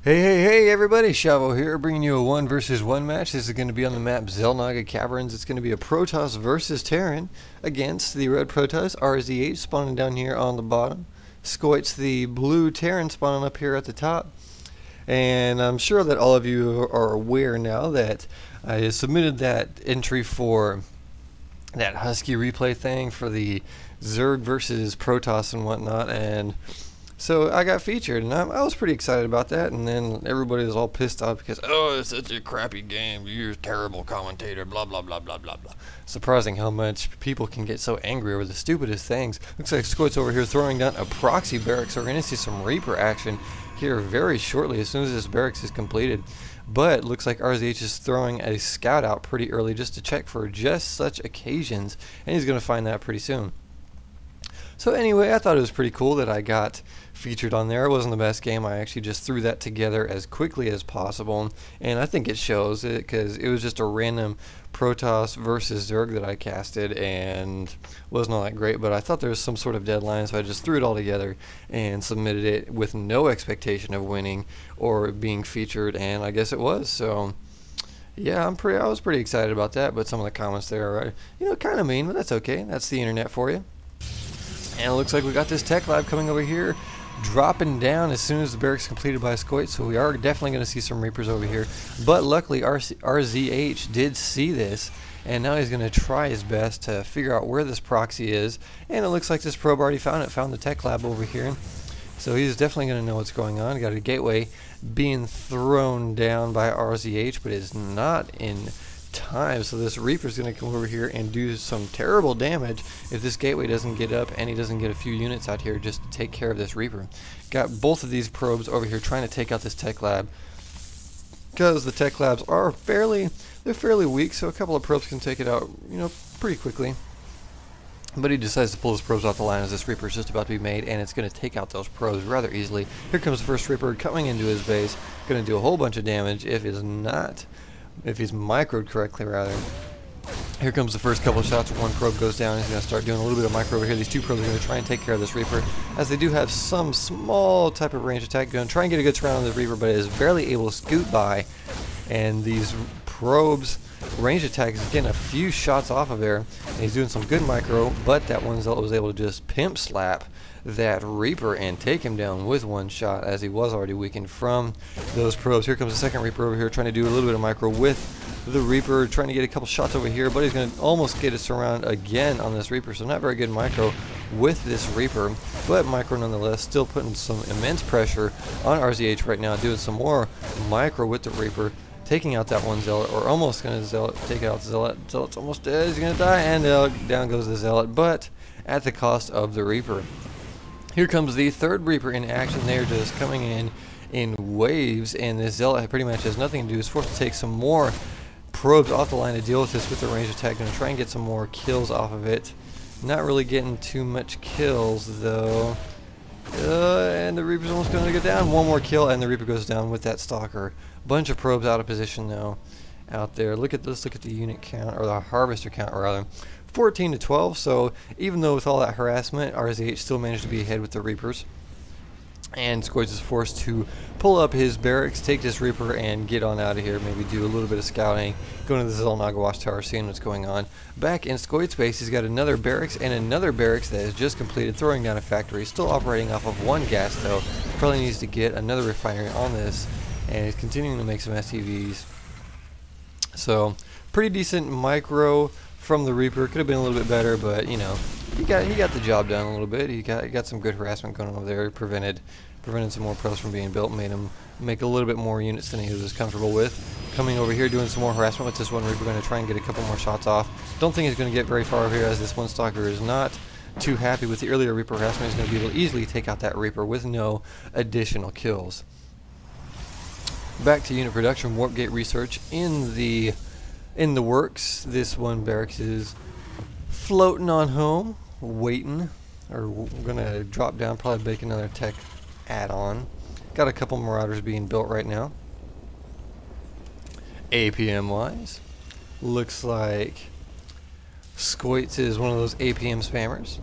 Hey everybody, Shavo here, bringing you a 1 versus 1 match. This is going to be on the map XelNaga Caverns. It's going to be a Protoss versus Terran against the red Protoss, RzH, spawning down here on the bottom. Scoits, the blue Terran, spawning up here at the top. And I'm sure that all of you are aware now that I submitted that entry for that Husky replay thing for the Zerg versus Protoss and whatnot, and so I got featured, and I was pretty excited about that. And then everybody was all pissed off because, oh, it's such a crappy game, you're a terrible commentator, blah blah blah blah blah blah. Surprising how much people can get so angry over the stupidest things. Looks like Scoits over here throwing down a proxy barracks, so we're going to see some Reaper action here very shortly as soon as this barracks is completed. But looks like RzH is throwing a scout out pretty early just to check for just such occasions, and he's going to find that pretty soon. So anyway, I thought it was pretty cool that I got featured on there. It wasn't the best game. I actually just threw that together as quickly as possible, and I think it shows it because it was just a random Protoss versus Zerg that I casted and wasn't all that great, but I thought there was some sort of deadline, so I just threw it all together and submitted it with no expectation of winning or being featured, and I guess it was. So yeah, I was pretty excited about that, but some of the comments there are, kind of mean, but that's okay. That's the internet for you. And it looks like we got this tech lab coming over here, dropping down as soon as the barracks completed by Scoits, so we are definitely going to see some Reapers over here. But luckily RzH did see this, and now he's going to try his best to figure out where this proxy is. And it looks like this probe already found the tech lab over here. So he's definitely going to know what's going on. Got a gateway being thrown down by RzH, but it's not in time, so this Reaper's going to come over here and do some terrible damage if this gateway doesn't get up and he doesn't get a few units out here just to take care of this Reaper. Got both of these probes over here trying to take out this tech lab because the tech labs are fairly weak, so a couple of probes can take it out pretty quickly. But he decides to pull his probes off the line as this Reaper is just about to be made, and it's going to take out those probes rather easily. Here comes the first Reaper coming into his base, going to do a whole bunch of damage if he's microed correctly, rather. Here comes the first couple of shots. One probe goes down. He's going to start doing a little bit of micro over here. These two probes are going to try and take care of this Reaper, as they do have some small type of range attack going. Try and get a good surround on this Reaper, but it is barely able to scoot by. And these probes, range attack is getting a few shots off of there. And he's doing some good micro, but that one zealot was able to just pimp slap that Reaper and take him down with one shot, as he was already weakened from those probes. Here comes the second Reaper over here trying to do a little bit of micro with the Reaper, trying to get a couple shots over here, but he's going to almost get a surround again on this Reaper, so not very good micro with this Reaper, but micro nonetheless, still putting some immense pressure on RzH right now, doing some more micro with the Reaper, taking out that one zealot, or almost going to take out the zealot. Zealot's almost dead, he's going to die, and down goes the zealot, but at the cost of the Reaper. Here comes the third Reaper in action. They're just coming in waves, and this zealot pretty much has nothing to do. He's forced to take some more probes off the line to deal with this with the range attack. Going to try and get some more kills off of it. Not really getting too much kills though. And the Reaper's almost going to go down. One more kill, and the Reaper goes down with that Stalker. Bunch of probes out of position though out there. Let's look at the unit count, or the harvester count rather. 14 to 12, so even though with all that harassment, RzH still managed to be ahead with the Reapers. And Scoits is forced to pull up his barracks, take this Reaper, and get on out of here. Maybe do a little bit of scouting, go into the XelNaga watchtower, seeing what's going on. Back in Scoits' base, he's got another barracks and another barracks that is just completed, throwing down a factory. Still operating off of one gas, though. Probably needs to get another refinery on this, and he's continuing to make some STVs. So, pretty decent micro from the Reaper. Could have been a little bit better, but he got the job done a little bit. He got some good harassment going on over there. Prevented some more probes from being built. Made him make a little bit more units than he was comfortable with. Coming over here, doing some more harassment with this one Reaper. Going to try and get a couple more shots off. Don't think he's going to get very far over here, as this one Stalker is not too happy with the earlier Reaper harassment. He's going to be able to easily take out that Reaper with no additional kills. Back to unit production. Warp gate research in the works. This one barracks is floating on home, waiting, or we're gonna drop down, probably make another tech add-on. Got a couple Marauders being built right now. APM wise, looks like Scoits is one of those APM spammers.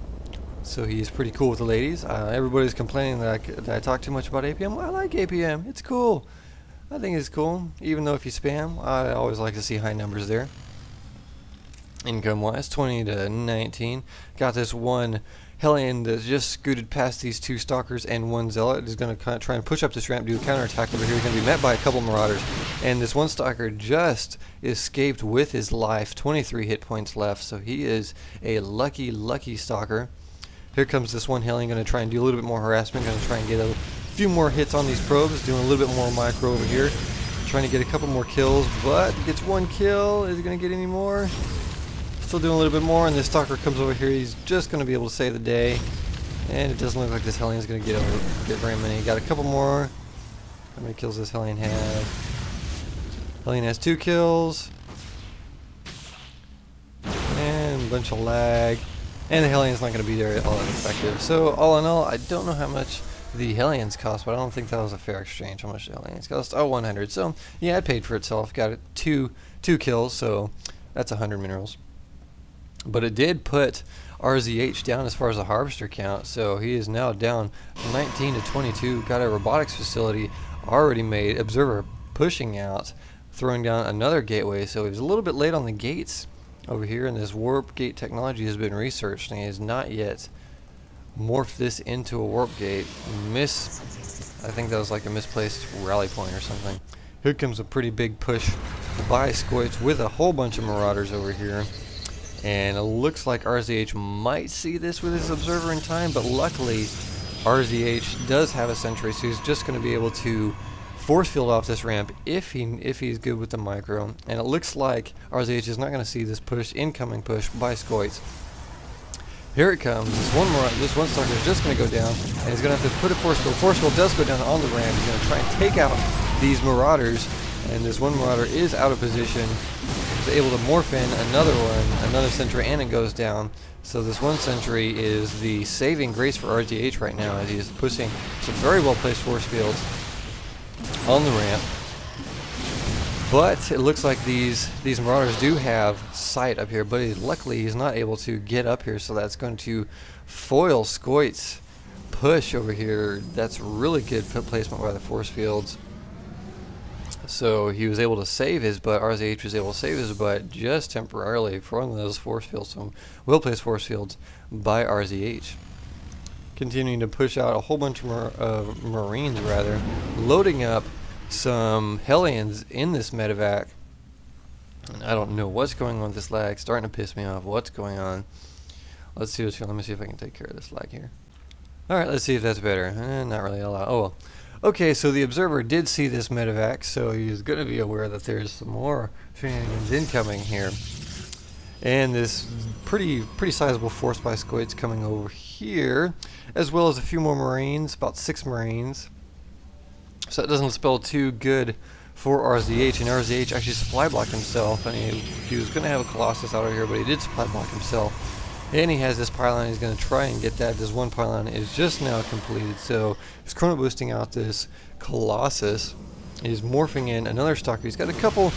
So he's pretty cool with the ladies. Everybody's complaining that I talk too much about APM. Well, I like APM. It's cool. I think it's cool. Even though if you spam, I always like to see high numbers there. Income-wise, 20 to 19. Got this one Hellion that just scooted past these two Stalkers and one Zealot. Is going to try and push up this ramp, do a counterattack over here. He's going to be met by a couple Marauders. And this one Stalker just escaped with his life. 23 hit points left, so he is a lucky, lucky Stalker. Here comes this one Hellion, going to try and do a little bit more harassment. Going to try and get a few more hits on these probes. Doing a little bit more micro over here. Trying to get a couple more kills, but gets one kill. Is he going to get any more? Still doing a little bit more, and this Stalker comes over here. He's just going to be able to save the day, and it doesn't look like this Hellion is going to get very many. Got a couple more. How many kills does Hellion have? Hellion has 2 kills, and a bunch of lag, and the Hellion's not going to be there all that effective. So all in all, I don't know how much the Hellions cost, but I don't think that was a fair exchange. How much the Hellions cost? Oh, 100. So yeah, it paid for itself. Got it two kills, so that's 100 minerals. But it did put RzH down as far as the harvester count, so he is now down 19 to 22. Got a robotics facility already made. Observer pushing out, throwing down another gateway, so he was a little bit late on the gates over here, and this warp gate technology has been researched, and he has not yet morphed this into a warp gate. I think that was like a misplaced rally point or something. Here comes a pretty big push by Scoits with a whole bunch of Marauders over here. And it looks like RzH might see this with his observer in time, but luckily RzH does have a sentry, so he's just going to be able to force field off this ramp if he's good with the micro. And it looks like RzH is not going to see this incoming push by Scoits. Here it comes. This one Stalker is just going to go down, and he's going to have to put a force field. Force field does go down on the ramp. He's going to try and take out these Marauders, and this one Marauder is out of position. He's able to morph in another sentry, and it goes down. So this one sentry is the saving grace for RzH right now, as he is pushing some very well placed force fields on the ramp. But it looks like these Marauders do have sight up here, but luckily he's not able to get up here, so that's going to foil Scoits' push over here. That's really good placement by the force fields. So he was able to save his butt. RzH was able to save his butt just temporarily for one of those force fields, some well-placed force fields by RzH. Continuing to push out a whole bunch of Marines, rather, loading up some Hellions in this medevac. And I don't know what's going on with this lag. It's starting to piss me off. What's going on? Let's see what's going on. Let me see if I can take care of this lag here. Alright, let's see if that's better. Not really a lot. Oh well. Okay, so the observer did see this medevac, so he's going to be aware that there's some more shenanigans incoming here. And this pretty sizable force by Scoits coming over here, as well as a few more Marines, about 6 Marines. So it doesn't spell too good for RzH, and RzH actually supply blocked himself. I mean, he was going to have a Colossus out of here, but he did supply block himself. And he has this pylon. He's going to try and get that. This one pylon is just now completed, so he's chrono boosting out this Colossus. He's morphing in another Stalker. He's got a couple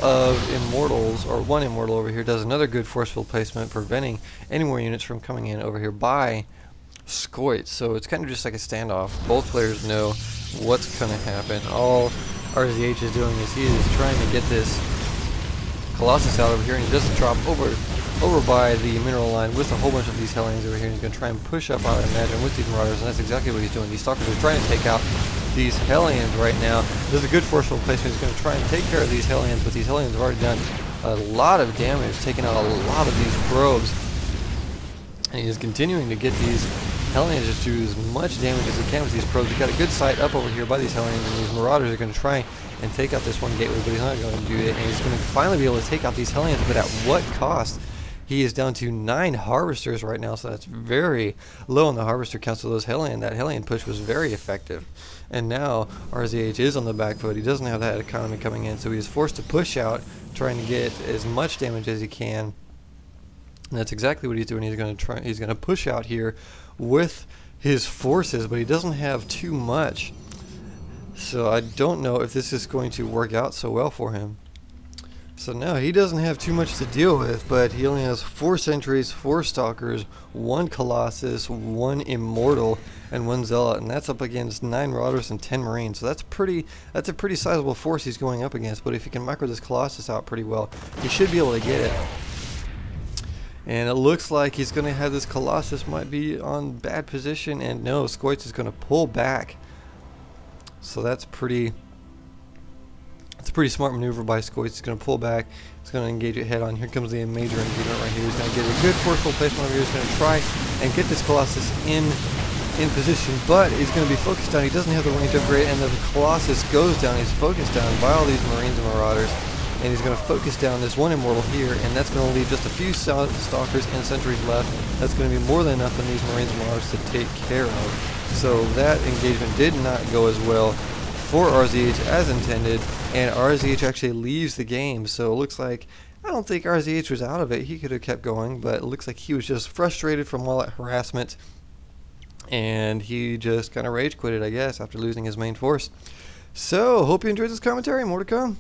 of Immortals, or one Immortal over here. Does another good force field placement, preventing any more units from coming in over here by Scoits. So it's kind of just like a standoff. Both players know what's going to happen. All RzH is doing is he is trying to get this Colossus out over here, and he doesn't drop over by the mineral line with a whole bunch of these Hellions over here. And he's going to try and push up, I would imagine, with these Marauders, and that's exactly what he's doing. These Stalkers are trying to take out these Hellions right now. There's a good forceful placement. He's going to try and take care of these Hellions, but these Hellions have already done a lot of damage, taking out a lot of these probes. And he's continuing to get these Hellions just do as much damage as he can with these probes. He's got a good sight up over here by these Hellions, and these Marauders are going to try and take out this one gateway, but he's not going to do it. And he's going to finally be able to take out these Hellions, but at what cost? He is down to 9 harvesters right now, so that's very low on the harvester count. So that Hellion push was very effective. And now RzH is on the back foot. He doesn't have that economy coming in, so he is forced to push out, trying to get as much damage as he can. And that's exactly what he's doing. He's going to push out here with his forces, but he doesn't have too much. So I don't know if this is going to work out so well for him. So now he doesn't have too much to deal with, but he only has 4 sentries, 4 stalkers, 1 colossus, 1 immortal, and 1 zealot, and that's up against 9 marauders and 10 marines. So that's a pretty sizable force he's going up against. But if he can micro this colossus out pretty well, he should be able to get it. And it looks like he's going to have this colossus might be on bad position, and no, Scoits is going to pull back. So that's pretty. It's a pretty smart maneuver by Scoits. He's going to pull back. He's going to engage it head on. Here comes the major engagement right here. He's going to get a good forceful placement over here. He's going to try and get this Colossus in position, but he's going to be focused down. He doesn't have the range upgrade, and the Colossus goes down. He's focused down by all these Marines and Marauders, and he's going to focus down this 1 Immortal here, and that's going to leave just a few Stalkers and Sentries left. That's going to be more than enough in these Marines and Marauders to take care of. So that engagement did not go as well for RzH as intended, and RzH actually leaves the game. So it looks like, I don't think RzH was out of it. He could have kept going, but it looks like he was just frustrated from all that harassment, and he just kind of rage quitted, I guess, after losing his main force. So hope you enjoyed this commentary. More to come.